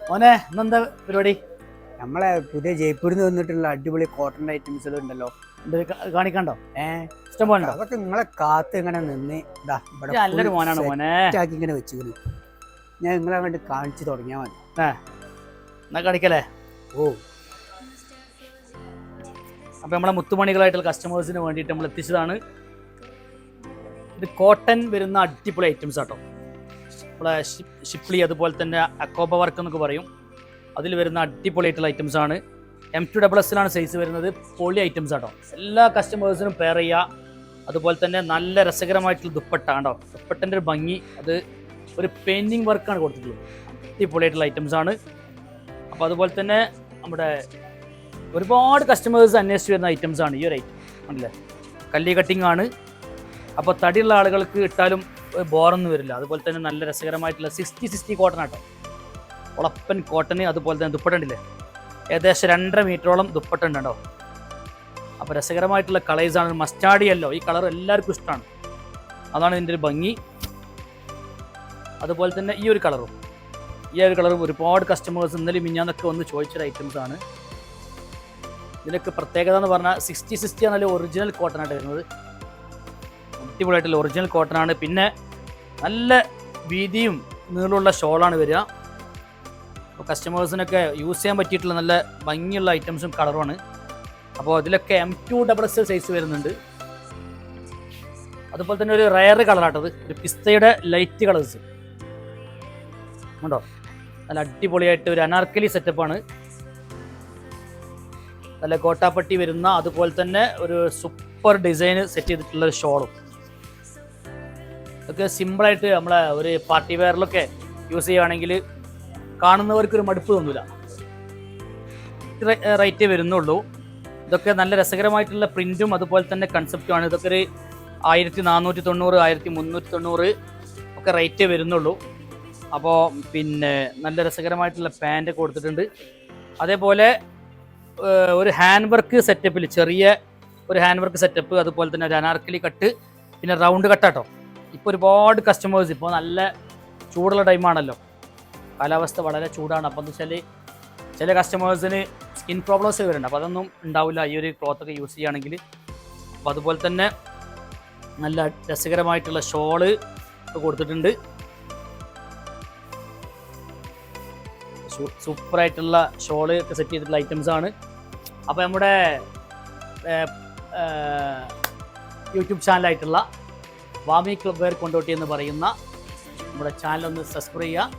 മോനെ ഇന്നെന്താ പരിപാടി? നമ്മളെ പുതിയ ജയ്പൂരിൽ നിന്ന് വന്നിട്ടുള്ള അടിപൊളി കോട്ടൺ ഐറ്റംസുകൾ ഉണ്ടല്ലോ, കാണിക്കണ്ടോ? ഇഷ്ടം പോലെ. അതൊക്കെ നിങ്ങളെ കാത്ത് ഇങ്ങനെ നിന്ന് നല്ലൊരു മോനാണ് മോനെ. ഇങ്ങനെ വെച്ചിരുന്നു. ഞാൻ നിങ്ങളെ വേണ്ടി കാണിച്ചു തുടങ്ങിയാൽ മതി. എന്നാ കാണിക്കല്ലേ? ഓ, അപ്പൊ നമ്മളെ മുത്തുമണികളായിട്ടുള്ള കസ്റ്റമേഴ്സിന് വേണ്ടിയിട്ട് നമ്മൾ എത്തിച്ചതാണ്. ഇത് കോട്ടൺ വരുന്ന അടിപൊളി ഐറ്റംസ് ആട്ടോ. നമ്മളെ ഷിപ്ലി അതുപോലെ തന്നെ അക്കോബ വർക്ക് എന്നൊക്കെ പറയും, അതിൽ വരുന്ന അടിപൊളി ആയിട്ടുള്ള ഐറ്റംസ് ആണ്. M2SS സൈസ് വരുന്നത്. പൊളി ഐറ്റംസ് ആട്ടോ. എല്ലാ കസ്റ്റമേഴ്സിനും പെയർ ചെയ്യുക. അതുപോലെ തന്നെ നല്ല രസകരമായിട്ടുള്ള ദുപ്പട്ട കണ്ടോ, ദുപ്പട്ടൻ്റെ ഒരു ഭംഗി, അത് ഒരു പെയിൻറ്റിങ് വർക്കാണ് കൊടുത്തിട്ടുള്ളത്. അടിപൊളി ആയിട്ടുള്ള ഐറ്റംസ് ആണ്. അപ്പോൾ അതുപോലെ തന്നെ നമ്മുടെ ഒരുപാട് കസ്റ്റമേഴ്സ് അന്വേഷിച്ച് വരുന്ന ഐറ്റംസ് ആണ് ഈ ഒരു ഐറ്റം. ആണല്ലേ, കല്ലി കട്ടിങ് ആണ്. അപ്പോൾ തടിയുള്ള ആളുകൾക്ക് ഇട്ടാലും ബോറൊന്നും വരില്ല. അതുപോലെ തന്നെ നല്ല രസകരമായിട്ടുള്ള 60 കോട്ടൺ ആട്ടോ. ഉളപ്പൻ കോട്ടന്. അതുപോലെ തന്നെ ദുപ്പട്ട ഉണ്ടല്ലേ, ഏകദേശം 2.5 മീറ്ററോളം ദുപ്പട്ട ഉണ്ടോ. അപ്പോൾ രസകരമായിട്ടുള്ള കളേഴ്സാണ്. മസ്റ്റാർഡ് യെല്ലോ, ഈ കളർ എല്ലാവർക്കും ഇഷ്ടമാണ്, അതാണ് ഇതിൻ്റെ ഒരു ഭംഗി. അതുപോലെ തന്നെ ഈ ഒരു കളറും ഒരുപാട് കസ്റ്റമേഴ്സ് ഇന്നലെ മിഞ്ഞാന്നൊക്കെ വന്ന് ചോദിച്ചൊരു ഐറ്റംസ് ആണ്. ഇതിനൊക്കെ പ്രത്യേകത എന്ന് പറഞ്ഞാൽ 60 നല്ല ഒറിജിനൽ കോട്ടൺ ആയിട്ട് വരുന്നത്. അടിപൊളിയായിട്ടുള്ള ഒറിജിനൽ കോട്ടൺ ആണ്. പിന്നെ നല്ല വീതിയും നീളമുള്ള ഷോളാണ് വരിക. അപ്പോൾ കസ്റ്റമേഴ്സിനൊക്കെ യൂസ് ചെയ്യാൻ പറ്റിയിട്ടുള്ള നല്ല ഭംഗിയുള്ള ഐറ്റംസും കളറുമാണ്. അപ്പോൾ അതിലൊക്കെ M2SS സൈസ് വരുന്നുണ്ട്. അതുപോലെ തന്നെ ഒരു റയർ കളറാട്ടത്, ഒരു പിസ്തയുടെ ലൈറ്റ് കളേഴ്സ് ഉണ്ടോ. നല്ല അടിപൊളിയായിട്ട് ഒരു അനാർക്കലി സെറ്റപ്പാണ്. നല്ല കോട്ടാപ്പട്ടി വരുന്ന, അതുപോലെ തന്നെ ഒരു സൂപ്പർ ഡിസൈൻ സെറ്റ് ചെയ്തിട്ടുള്ള ഒരു ഷോളും ഒക്കെ സിമ്പിളായിട്ട് നമ്മളെ ഒരു പാർട്ടി വെയറിലൊക്കെ യൂസ് ചെയ്യുകയാണെങ്കിൽ കാണുന്നവർക്കൊരു മടുപ്പ് തോന്നില്ല. റേറ്റേ വരുന്നുള്ളൂ. ഇതൊക്കെ നല്ല രസകരമായിട്ടുള്ള പ്രിൻറ്റും അതുപോലെ തന്നെ കൺസെപ്റ്റുമാണ്. ഇതൊക്കെ ഒരു 1490, 1390 ഒക്കെ റേറ്റേ വരുന്നുള്ളൂ. അപ്പോൾ പിന്നെ നല്ല രസകരമായിട്ടുള്ള പാൻറ് കൊടുത്തിട്ടുണ്ട്. അതേപോലെ ഒരു ഹാൻഡ് വർക്ക് സെറ്റപ്പിൽ, ചെറിയ ഒരു ഹാൻഡ് വർക്ക് സെറ്റപ്പ്, അതുപോലെ തന്നെ ഒരു അനാർക്കലി കട്ട്, പിന്നെ റൗണ്ട് കട്ടാട്ടോ. ഇപ്പോൾ ഒരുപാട് കസ്റ്റമേഴ്സ്, ഇപ്പോൾ നല്ല ചൂടുള്ള ടൈമാണല്ലോ, കാലാവസ്ഥ വളരെ ചൂടാണ്. അപ്പോൾ എന്ന് വെച്ചാൽ ചില കസ്റ്റമേഴ്സിന് സ്കിൻ പ്രോബ്ലംസ് വരുന്നുണ്ട്. അപ്പോൾ അതൊന്നും ഉണ്ടാവില്ല ഈ ഒരു ക്ലോത്തൊക്കെ യൂസ് ചെയ്യുകയാണെങ്കിൽ. അപ്പോൾ അതുപോലെ തന്നെ നല്ല രസകരമായിട്ടുള്ള ഷോള് ഒക്കെ കൊടുത്തിട്ടുണ്ട്. സൂപ്പറായിട്ടുള്ള ഷോള് ഒക്കെ സെറ്റ് ചെയ്തിട്ടുള്ള ഐറ്റംസ് ആണ്. അപ്പോൾ നമ്മുടെ യൂട്യൂബ് ചാനലായിട്ടുള്ള വാമി ക്ലബ് വെയർ കൊണ്ടോട്ടി എന്ന് പറയുന്ന നമ്മുടെ ചാനൽ ഒന്ന് സബ്സ്ക്രൈബ് ചെയ്യുക.